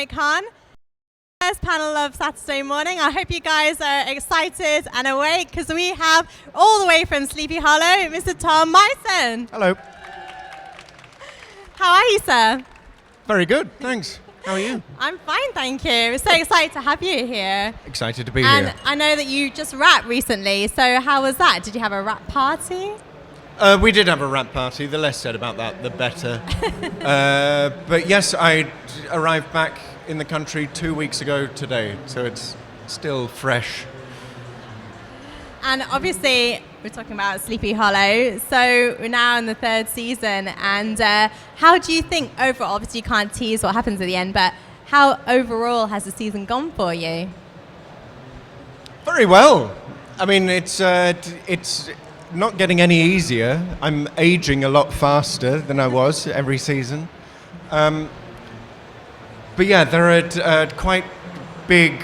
Khan. First panel of Saturday morning. I hope you guys are excited and awake because we have all the way from Sleepy Hollow, Mr. Tom Mison. Hello. How are you, sir? Very good, thanks. How are you? I'm fine, thank you. We're so excited to have you here. Excited to be and here. I know that you just rapped recently, so how was that? Did you have a rap party? We did have a rap party. The less said about that, the better. But yes, I arrived back in the country 2 weeks ago today, so it's still fresh. And obviously, we're talking about Sleepy Hollow, so we're now in the third season, and how do you think overall, obviously you can't tease what happens at the end, but how overall has the season gone for you? Very well. I mean, it's not getting any easier. I'm aging a lot faster than I was every season. But yeah, there are quite big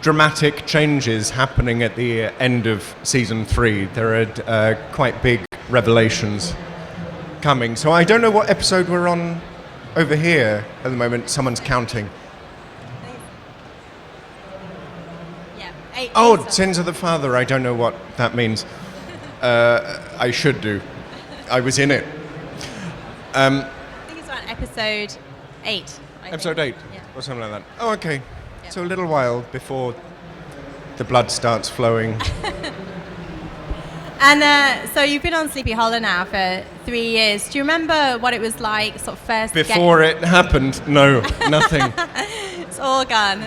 dramatic changes happening at the end of season 3. There are quite big revelations coming. So I don't know what episode we're on over here at the moment. Someone's counting. Yeah, 8. Oh, Sins of the Father. I don't know what that means. I should do. I was in it. I think it's around episode 8. Episode 8, yeah. or something like that. Oh, okay. Yep. So a little while before the blood starts flowing. And so you've been on Sleepy Hollow now for 3 years. Do you remember what it was like sort of first? Before it happened, no, nothing. It's all gone.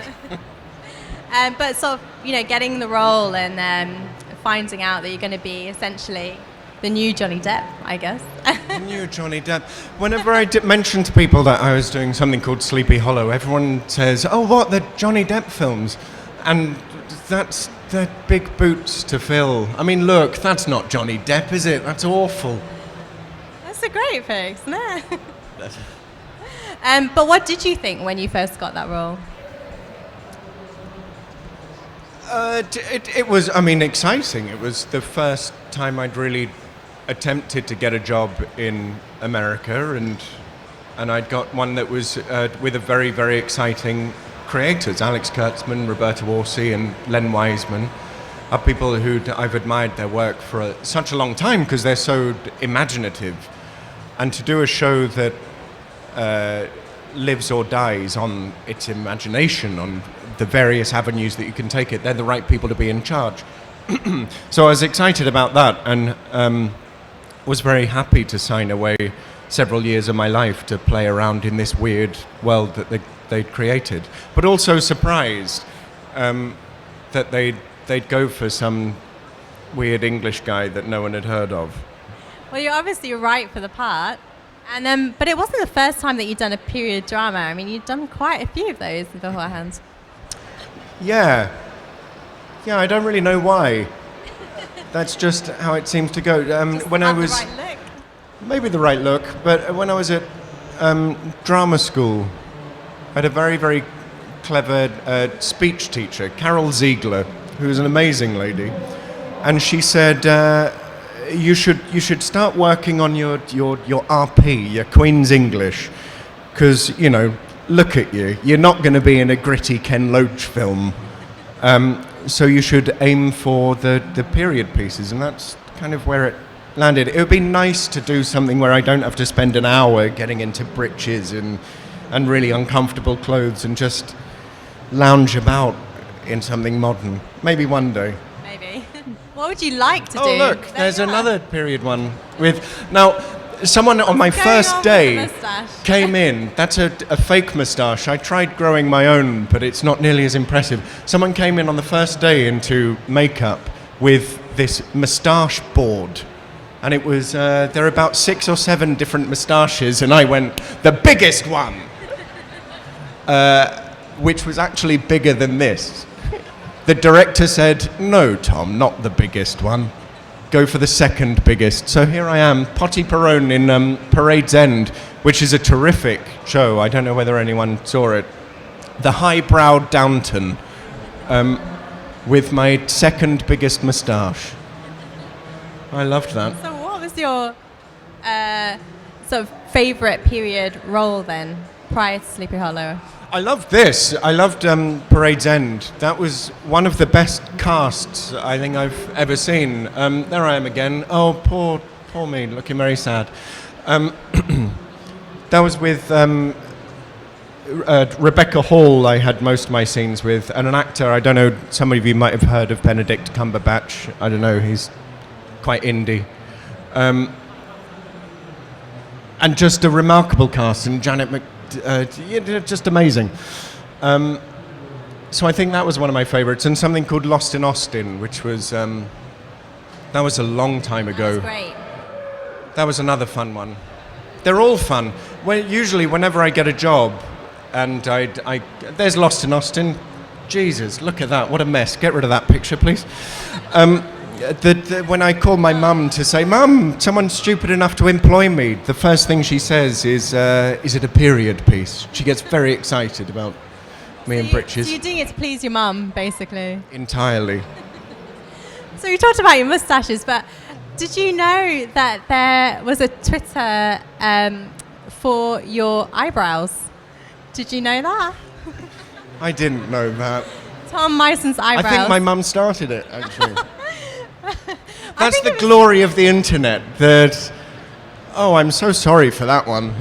But sort of, getting the role and finding out that you're going to be essentially the new Johnny Depp, I guess. New Johnny Depp. Whenever I mention to people that I was doing something called Sleepy Hollow, everyone says, "Oh, what, the Johnny Depp films?" And they're big boots to fill. I mean, look, that's not Johnny Depp, is it? That's awful. That's a great fix, isn't it? But what did you think when you first got that role? It was, I mean, exciting. It was the first time I'd really attempted to get a job in America, and I'd got one that was with a very, very exciting creators. Alex Kurtzman, Roberta Orsi, and Len Wiseman are people who I've admired their work for such a long time because they're so imaginative. And to do a show that lives or dies on its imagination, on the various avenues that you can take it, they're the right people to be in charge. So I was excited about that, and was very happy to sign away several years of my life to play around in this weird world that they'd created. But also surprised that they'd go for some weird English guy that no one had heard of. Well, you're obviously right for the part. And but it wasn't the first time that you'd done a period drama. I mean, you'd done quite a few of those beforehand. Yeah, I don't really know why. That's just how it seems to go. When I was the right look. maybe the right look, but when I was at drama school, I had a very, very clever speech teacher, Carol Ziegler, who was an amazing lady, and she said you should start working on your RP, your Queen's English, because look at you, you're not going to be in a gritty Ken Loach film. So you should aim for the period pieces, and that's kind of where it landed. It would be nice to do something where I don't have to spend an hour getting into breeches and really uncomfortable clothes and just lounge about in something modern. Maybe one day. Maybe. What would you like to do? Oh, look, there's another period one with... Now, someone on my first day came in. That's a fake moustache. I tried growing my own, but it's not nearly as impressive. Someone came in on the first day into makeup with this moustache board. And it was, there are about 6 or 7 different moustaches, and I went, the biggest one! Which was actually bigger than this. The director said, "No, Tom, not the biggest one. Go for the second biggest." So here I am, Potty Perone in Parade's End, which is a terrific show. I don't know whether anyone saw it. The highbrow Downton, with my second biggest moustache. I loved that. So what was your sort of favourite period role then, prior to Sleepy Hollow? I loved this. I loved Parade's End. That was one of the best casts I think I've ever seen. There I am again. Oh, poor me, looking very sad. That was with Rebecca Hall. I had most of my scenes with, and an actor. I don't know. Some of you might have heard of Benedict Cumberbatch. I don't know. He's quite indie. And just a remarkable cast, and Janet just amazing. So I think that was one of my favourites, and something called Lost in Austin, which was that was a long time ago. That's great. That was another fun one. They're all fun. Well, usually, whenever I get a job, and there's Lost in Austin. Jesus, look at that! What a mess. Get rid of that picture, please. When I call my mum to say, "Mum, someone's stupid enough to employ me," the first thing she says is it a period piece? She gets very excited about me in breeches. So you're doing it to please your mum, basically? Entirely. So you talked about your moustaches, but did you know that there was a Twitter for your eyebrows? Did you know that? I didn't know that. Tom Mison's eyebrows. I think my mum started it, actually. That's the glory of the internet. Oh, I'm so sorry for that one.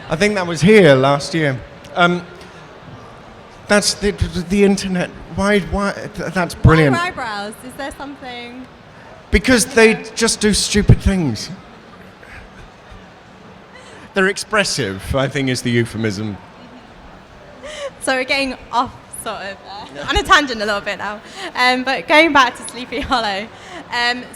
I think that was here last year. That's the internet. Why? That's brilliant. Why your eyebrows? Is there something? Because they just do stupid things. They're expressive, I think, is the euphemism. So we're getting off sort of on a tangent a little bit now. But going back to Sleepy Hollow.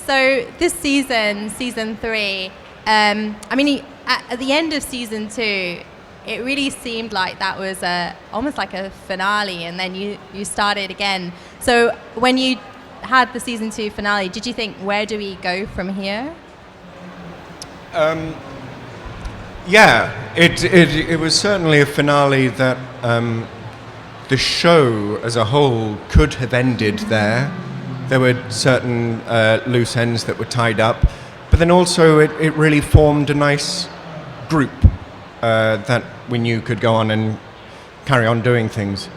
So this season 3, I mean, at the end of season 2, it really seemed like that was almost like a finale, and then you started again. So when you had the season 2 finale, did you think, where do we go from here? Yeah, it was certainly a finale that the show as a whole could have ended there. There were certain loose ends that were tied up, but then also it really formed a nice group that we knew could go on and carry on doing things.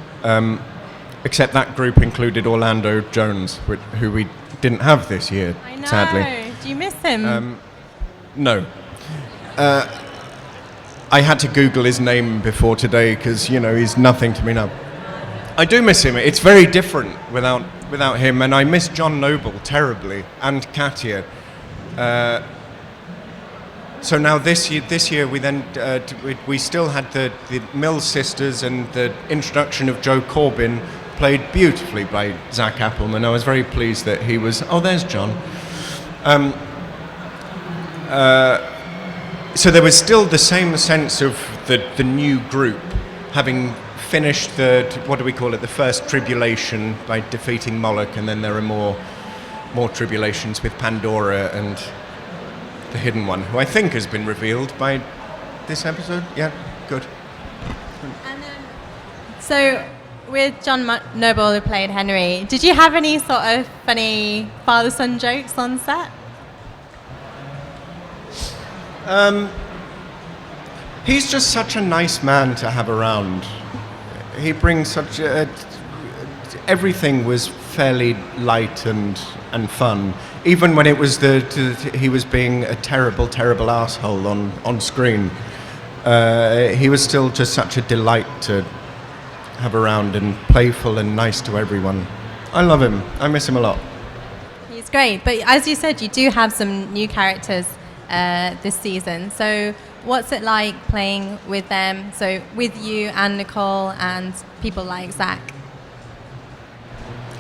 Except that group included Orlando Jones, who we didn't have this year, I know. sadly. Do you miss him? No. I had to Google his name before today because, he's nothing to me now. I do miss him. It's very different without him, and I miss John Noble terribly, and Katia. So now this year we then we still had the Mills sisters, and the introduction of Joe Corbin, played beautifully by Zach Appelman. I was very pleased that he was. Oh, there's John. So there was still the same sense of the new group, having finished the first tribulation by defeating Moloch, and then there are more tribulations with Pandora and the Hidden One, who I think has been revealed by this episode. Yeah, good. And so with John Noble, who played Henry, did you have any sort of funny father-son jokes on set? He's just such a nice man to have around. He brings such everything was fairly light and fun. Even when it was he was being a terrible asshole on screen, he was still just such a delight to have around, and playful and nice to everyone. I love him. I miss him a lot. He's great, but as you said, you do have some new characters this season. So what's it like playing with them? So with you and Nicole and people like Zach?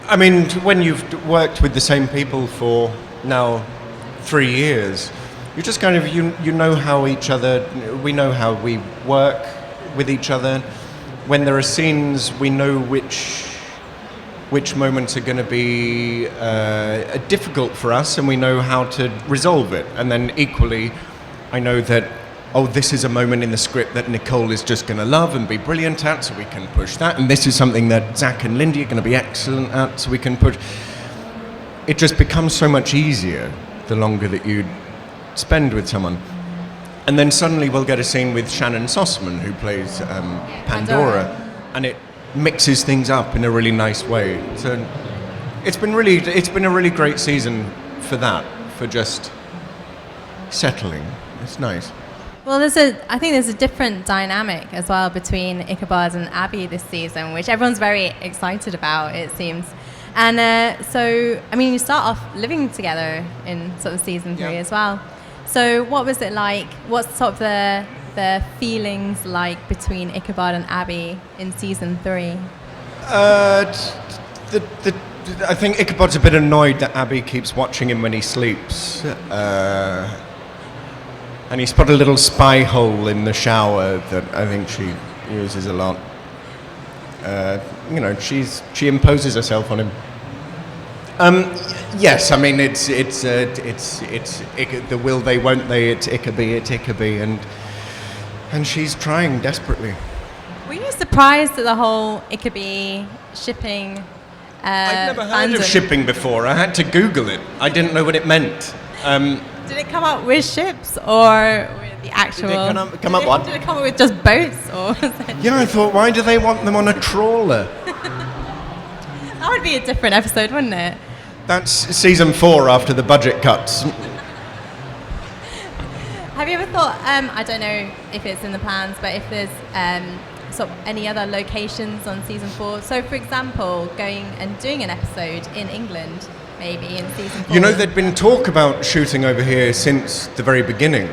I mean, when you've worked with the same people for now 3 years, you just kind of, you know how we know how we work with each other. When there are scenes, we know which moments are going to be difficult for us, and we know how to resolve it. And then equally, I know that, this is a moment in the script that Nicole is just going to love and be brilliant at, so we can push that. And this is something that Zach and Lindy are going to be excellent at, so we can push. It just becomes so much easier the longer that you spend with someone. And then suddenly we'll get a scene with Shannon Sossman, who plays Pandora. and it mixes things up in a really nice way. So it's been a really great season for that, for just settling. It's nice. Well, I think there's a different dynamic as well between Ichabod and Abbey this season, which everyone's very excited about, it seems. And so, I mean, you start off living together in sort of season 3 as well. So what was it like? What's sort of the feelings like between Ichabod and Abbey in season 3? I think Ichabod's a bit annoyed that Abbey keeps watching him when he sleeps. And he's put a little spy hole in the shower that I think she uses a lot. She imposes herself on him. Yes, I mean it's the will they, won't they? It's Ichabod, and she's trying desperately. Were you surprised at the whole Ichabod shipping? I'd never heard of shipping before. I had to Google it. I didn't know what it meant. Did it come up with ships or with the actual? Did it come up what? Did it come up with just boats or? Yeah, I thought, why do they want them on a trawler? That would be a different episode, wouldn't it? That's season 4 after the budget cuts. Have you ever thought? I don't know if it's in the plans, but if there's sort of any other locations on season 4. So, for example, going and doing an episode in England. Maybe in season 4. You know, there'd been talk about shooting over here since the very beginning,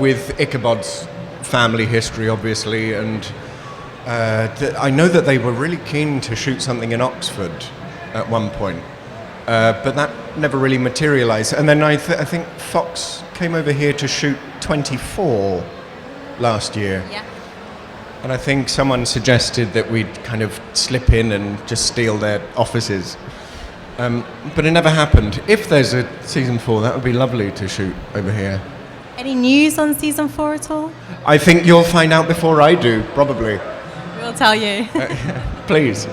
with Ichabod's family history, obviously, and I know that they were really keen to shoot something in Oxford at one point, but that never really materialised. And then I think Fox came over here to shoot 24 last year. Yeah. And I think someone suggested that we'd kind of slip in and just steal their offices. But it never happened. If there's a season 4, that would be lovely to shoot over here. Any news on season 4 at all? I think you'll find out before I do, probably. We'll tell you. Please.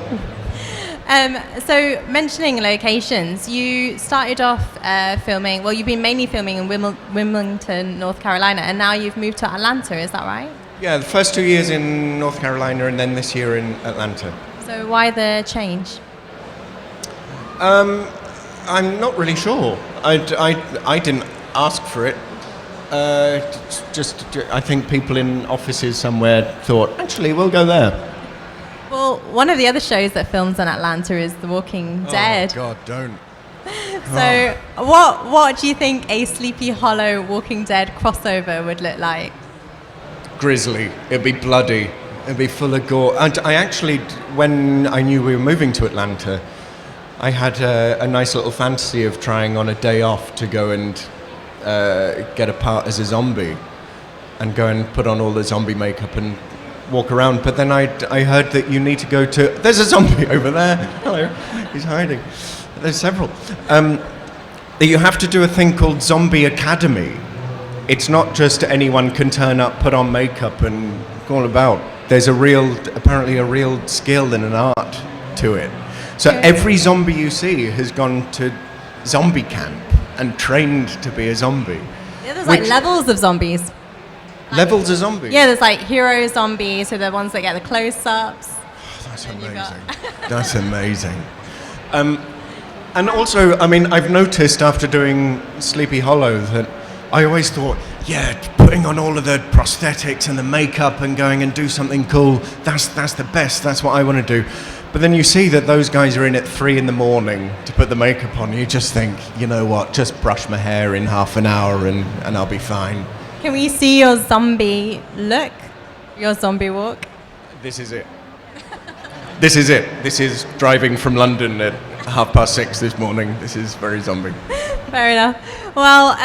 So, mentioning locations, you started off filming, well, you've been mainly filming in Wilmington, North Carolina, and now you've moved to Atlanta, is that right? Yeah, the first 2 years in North Carolina and then this year in Atlanta. So why the change? I'm not really sure. I didn't ask for it. I think people in offices somewhere thought, actually, we'll go there. Well, one of the other shows that films in Atlanta is The Walking Dead. Oh, God, don't. So what do you think a Sleepy Hollow Walking Dead crossover would look like? Grisly. It'd be bloody. It'd be full of gore. And I actually, when I knew we were moving to Atlanta, I had a nice little fantasy of trying on a day off to go and get a part as a zombie and go and put on all the zombie makeup and walk around. But then I heard that you need to go to... There's a zombie over there. Hello. He's hiding. There's several. That you have to do a thing called Zombie Academy. It's not just anyone can turn up, put on makeup and go all about. There's apparently a real skill and an art to it. So every zombie you see has gone to zombie camp and trained to be a zombie. Yeah, there's like levels of zombies. Levels of zombies? Yeah, there's like hero zombies, so the ones that get the close-ups. Oh, that's amazing. That's amazing. And also, I mean, I've noticed after doing Sleepy Hollow that I always thought, yeah, putting on all of the prosthetics and the makeup and going and do something cool, that's the best, that's what I want to do. But then you see that those guys are in at 3 a.m. to put the makeup on. You just think, you know what, just brush my hair in half an hour and I'll be fine. Can we see your zombie look? Your zombie walk? This is it. This is it. This is driving from London at 6:30 this morning. This is very zombie. Fair enough. Well,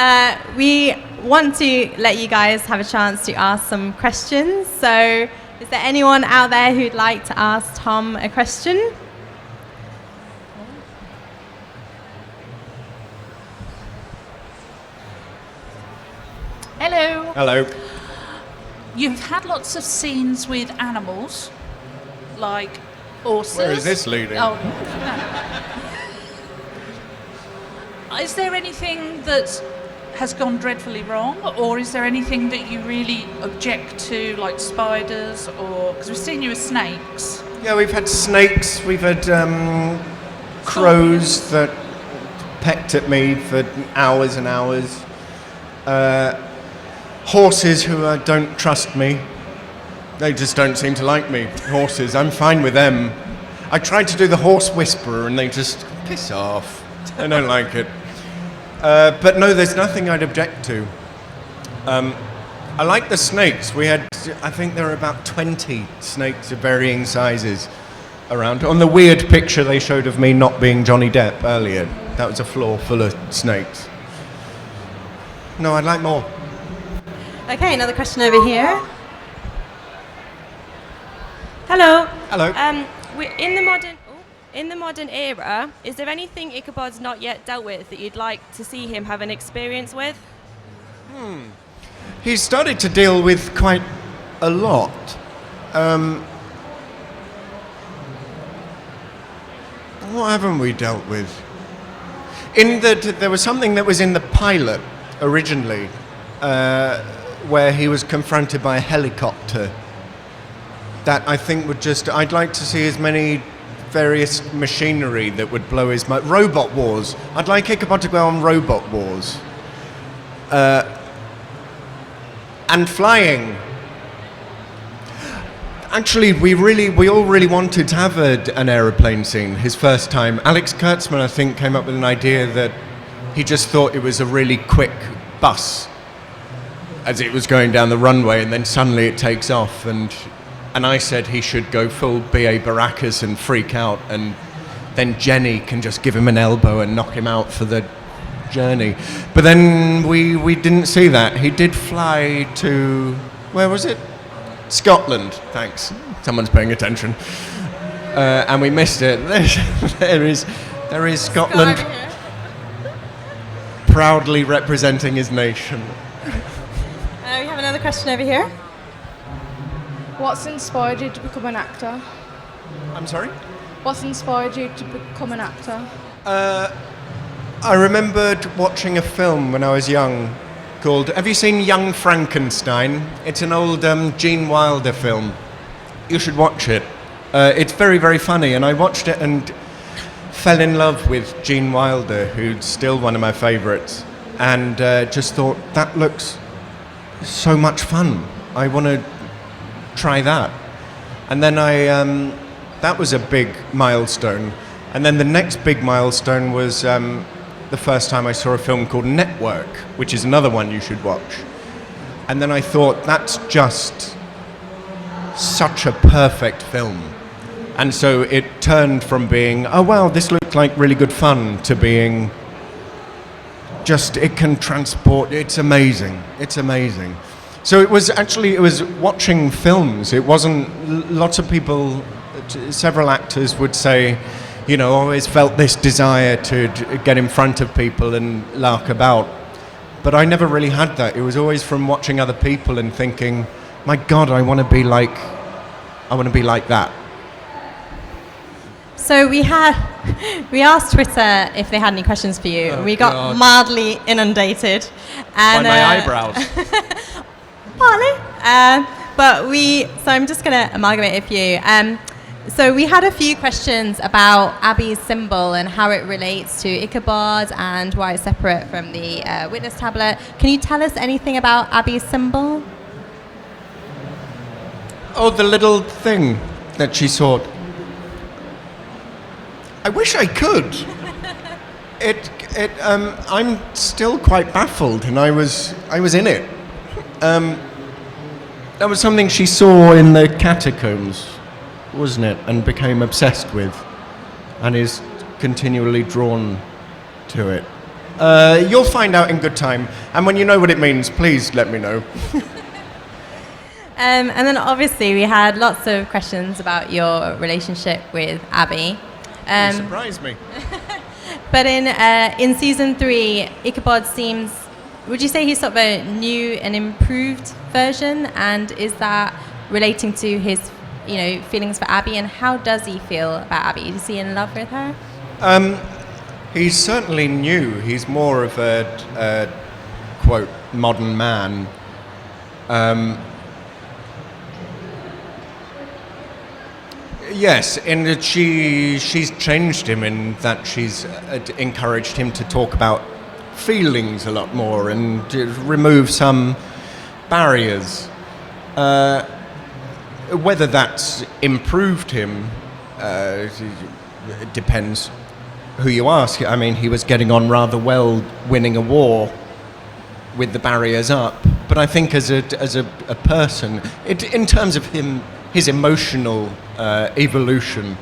we want to let you guys have a chance to ask some questions. So, is there anyone out there who'd like to ask Tom a question? Hello. Hello. You've had lots of scenes with animals, like horses. Where is this leading? Oh. Is there anything that has gone dreadfully wrong, or is there anything that you really object to, like spiders, or because we've seen you as snakes? Yeah, we've had snakes, we've had crows that pecked at me for hours and hours, horses who don't trust me. They just don't seem to like me. Horses, I'm fine with them. I tried to do the horse whisperer and they just piss off. I don't like it. But no, there's nothing I'd object to. I like the snakes. We had, I think there were about 20 snakes of varying sizes around. On the weird picture they showed of me not being Johnny Depp earlier, that was a floor full of snakes. No, I'd like more. Okay, another question over here. Hello. Hello. In the modern era, is there anything Ichabod's not yet dealt with that you'd like to see him have an experience with? He's started to deal with quite a lot. What haven't we dealt with? There was something that was in the pilot originally, where he was confronted by a helicopter. That I think I'd like to see as many various machinery that would blow his mind. Robot wars. I'd like Ichabod to go on robot wars. And flying. Actually, we all really wanted to have an aeroplane scene. His first time. Alex Kurtzman, I think, came up with an idea that he just thought it was a really quick bus as it was going down the runway, and then suddenly it takes off, and I said he should go full B.A. Baracus and freak out, and then Jenny can just give him an elbow and knock him out for the journey. But then we didn't see that. He did fly to, where was it? Scotland, thanks. Someone's paying attention. And we missed it. There is Scotland proudly representing his nation. We have another question over here. What's inspired you to become an actor? I'm sorry? What's inspired you to become an actor? I remembered watching a film when I was young called, have you seen Young Frankenstein? It's an old Gene Wilder film. You should watch it. It's very, very funny, and I watched it and fell in love with Gene Wilder, who's still one of my favourites, and just thought, that looks so much fun. I want to try that. And then that was a big milestone. And then the next big milestone was the first time I saw a film called Network, which is another one you should watch. And then I thought, that's just such a perfect film. And so it turned from being, oh wow, this looked like really good fun, to being just, it can transport, it's amazing. It's amazing. So it was watching films. It wasn't, lots of people, several actors would say, you know, always felt this desire to get in front of people and lark about. But I never really had that. It was always from watching other people and thinking, my God, I want to be like that. So we asked Twitter if they had any questions for you. Oh, we got God. mildly inundated. And, By my eyebrows. Partly. So I'm just going to amalgamate a few. So we had a few questions about Abbey's symbol and how it relates to Ichabod and why it's separate from the witness tablet. Can you tell us anything about Abbey's symbol? Oh, the little thing that she sought. I wish I could. I'm still quite baffled, and I was in it. That was something she saw in the catacombs, wasn't it, and became obsessed with, and is continually drawn to it. You'll find out in good time, and when you know what it means, please let me know. And then obviously we had lots of questions about your relationship with Abbey. You surprised me. But in season 3, Ichabod seems, would you say he's sort of a new and improved version? And is that relating to his, feelings for Abbey? And how does he feel about Abbey? Is he in love with her? He's certainly new. He's more of a quote modern man. Yes, in that she's changed him in that she's encouraged him to talk about feelings a lot more and to remove some barriers. Whether that's improved him it depends who you ask. I mean, he was getting on rather well, winning a war with the barriers up. But I think as a person, in terms of his emotional evolution,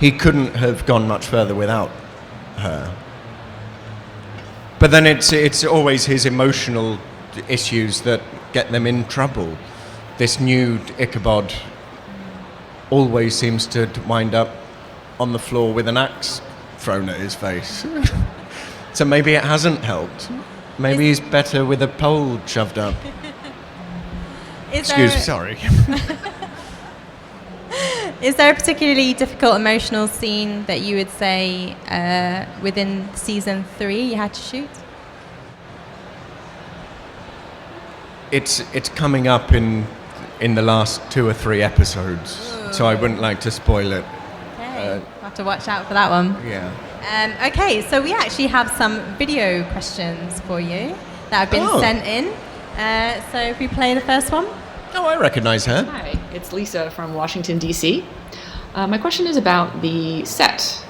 he couldn't have gone much further without her. But then it's always his emotional issues that get them in trouble. This new Ichabod always seems to wind up on the floor with an axe thrown at his face. So maybe it hasn't helped. Maybe he's better with a pole shoved up. Sorry. Is there a particularly difficult emotional scene that you would say within season 3 you had to shoot? It's coming up in the last 2 or 3 episodes, so I wouldn't like to spoil it. Okay, we'll have to watch out for that one. Yeah. Okay, so we actually have some video questions for you that have been sent in. So if we play the first one. Oh, I recognize her. Hi, it's Lisa from Washington, D.C. My question is about the set.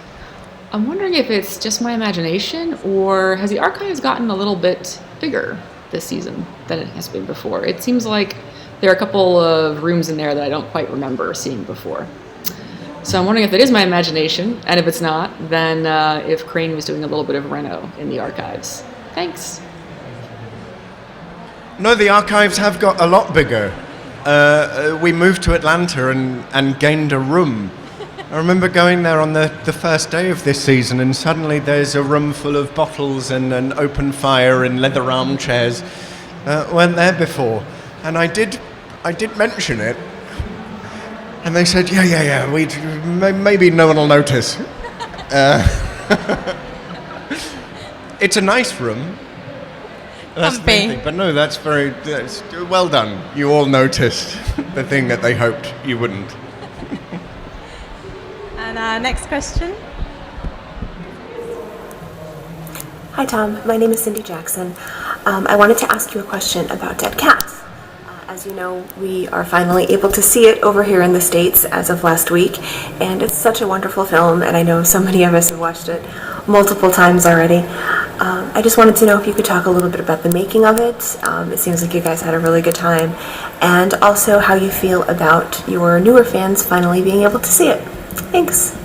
I'm wondering if it's just my imagination, or has the archives gotten a little bit bigger this season than it has been before? It seems like there are a couple of rooms in there that I don't quite remember seeing before. So I'm wondering if it is my imagination, and if it's not, then if Crane was doing a little bit of reno in the archives. Thanks. No, the archives have got a lot bigger. We moved to Atlanta and gained a room. I remember going there on the first day of this season, and suddenly there's a room full of bottles and an open fire and leather armchairs. Weren't there before. And I did mention it. And they said, yeah, maybe no one will notice. It's a nice room. That's the main thing. But no, that's well done. You all noticed the thing that they hoped you wouldn't. And our next question. Hi Tom, my name is Cindy Jackson. I wanted to ask you a question about Dead Cats. As you know, we are finally able to see it over here in the States as of last week, and it's such a wonderful film, and I know so many of us have watched it multiple times already. I just wanted to know if you could talk a little bit about the making of it. It seems like you guys had a really good time, and also how you feel about your newer fans finally being able to see it. Thanks.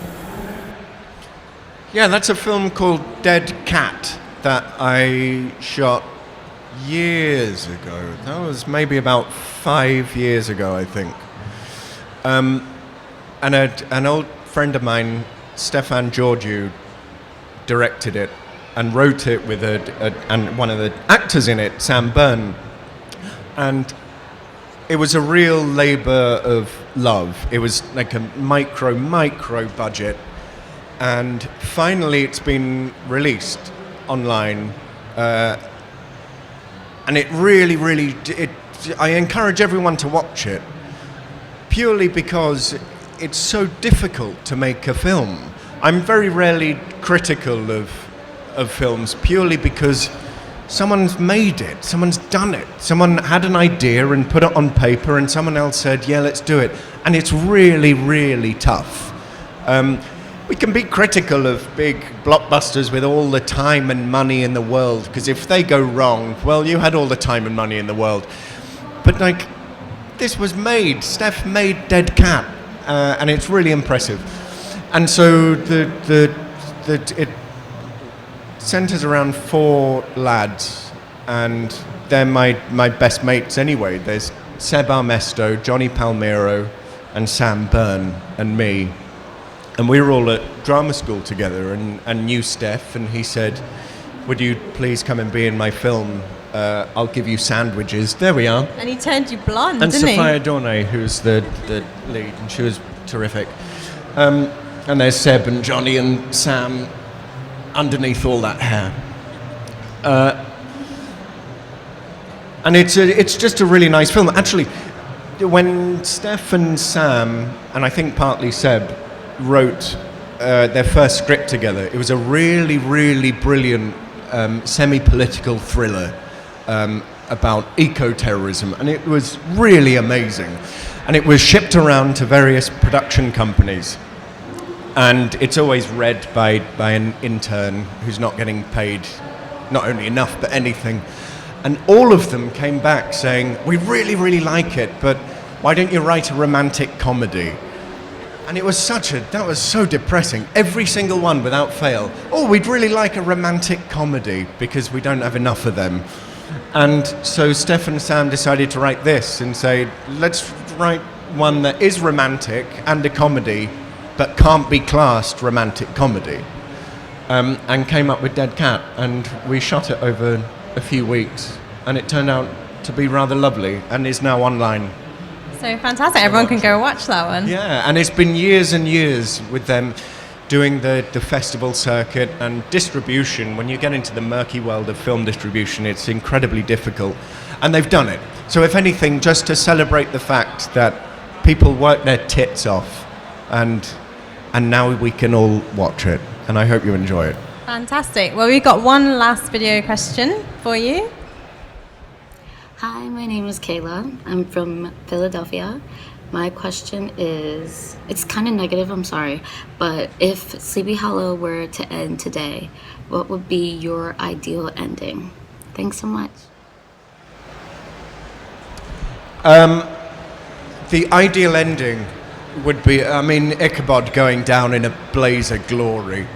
Yeah, that's a film called Dead Cat that I shot years ago. That was maybe about 5 years ago, I think. And an old friend of mine, Stefan Georgiou, directed it and wrote it with and one of the actors in it, Sam Byrne. And it was a real labor of love. It was like a micro budget. And finally it's been released online. And it really, I encourage everyone to watch it, purely because it's so difficult to make a film. I'm very rarely critical of films, purely because someone's made it, someone's done it. Someone had an idea and put it on paper, and someone else said, yeah, let's do it. And it's really tough. We can be critical of big blockbusters with all the time and money in the world, because if they go wrong, well, you had all the time and money in the world. But like, this was made. Steph made Dead Cat, and it's really impressive. And so it centers around 4 lads, and they're my best mates anyway. There's Seb Armesto, Johnny Palmero, and Sam Byrne, and me. And we were all at drama school together, and knew Steph, and he said, would you please come and be in my film? I'll give you sandwiches. There we are. And he turned you blonde, and didn't he? Sophia Dornay, who's the lead, and she was terrific. And there's Seb and Johnny and Sam underneath all that hair. And it's just a really nice film. Actually, when Steph and Sam, and I think partly Seb, wrote their first script together, it was a really, really brilliant semi-political thriller about eco-terrorism, and it was really amazing. And it was shipped around to various production companies, and it's always read by an intern who's not getting paid not only enough but anything. And all of them came back saying, we really, really like it, but why don't you write a romantic comedy? And it was that was so depressing. Every single one without fail. Oh, we'd really like a romantic comedy because we don't have enough of them. And so Steph and Sam decided to write this and say, let's write one that is romantic and a comedy, but can't be classed romantic comedy. And came up with Dead Cat, and we shot it over a few weeks, and it turned out to be rather lovely and is now online. So fantastic, everyone can go watch that one. Yeah, and it's been years and years with them doing the festival circuit and distribution. When you get into the murky world of film distribution, it's incredibly difficult. And they've done it. So if anything, just to celebrate the fact that people work their tits off, and now we can all watch it. And I hope you enjoy it. Fantastic. Well, we've got one last video question for you. Hi, my name is Kayla. I'm from Philadelphia. My question is, it's kind of negative, I'm sorry, but if Sleepy Hollow were to end today, what would be your ideal ending? Thanks so much. The ideal ending would be, Ichabod going down in a blaze of glory,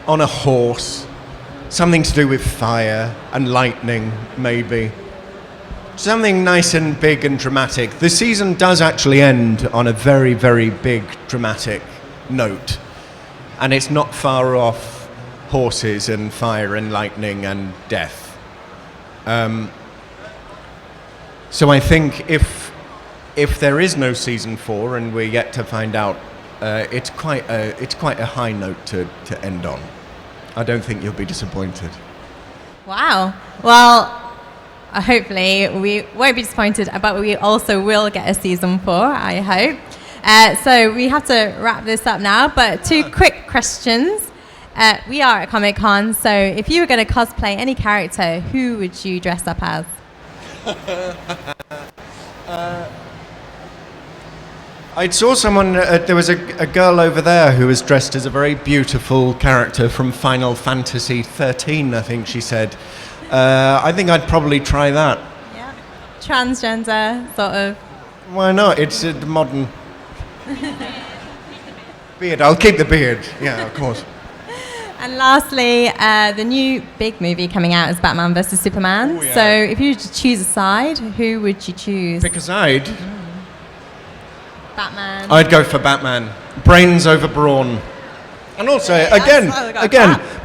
on a horse, something to do with fire and lightning, maybe. Something nice and big and dramatic. The season does actually end on a very, very big, dramatic note. And it's not far off horses and fire and lightning and death. So I think if there is no season 4 and we're yet to find out, it's quite a high note to end on. I don't think you'll be disappointed. Wow. Well, hopefully we won't be disappointed, but we also will get a season 4, I hope. So we have to wrap this up now, but 2 quick questions. We are at Comic-Con, so if you were going to cosplay any character, who would you dress up as? I saw someone, there was a girl over there who was dressed as a very beautiful character from Final Fantasy 13, I think she said. I think I'd probably try that. Yeah. Transgender, sort of. Why not? It's a modern... beard, I'll keep the beard. Yeah, of course. And lastly, the new big movie coming out is Batman vs. Superman. Oh, yeah. So if you were to choose a side, who would you choose? Pick a side. Batman. I'd go for Batman. Brains over brawn. And also, again,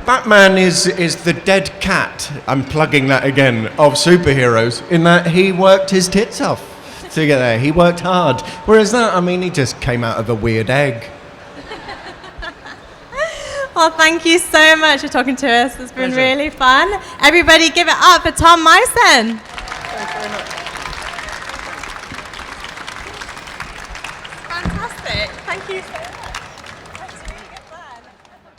Batman is the dead cat, I'm plugging that again, of superheroes, in that he worked his tits off to get there. He worked hard. Whereas that, he just came out of a weird egg. Well, thank you so much for talking to us. It's been Pleasure. really fun. Everybody give it up for Tom Mison. Thanks very much. Fantastic. Thank you so much.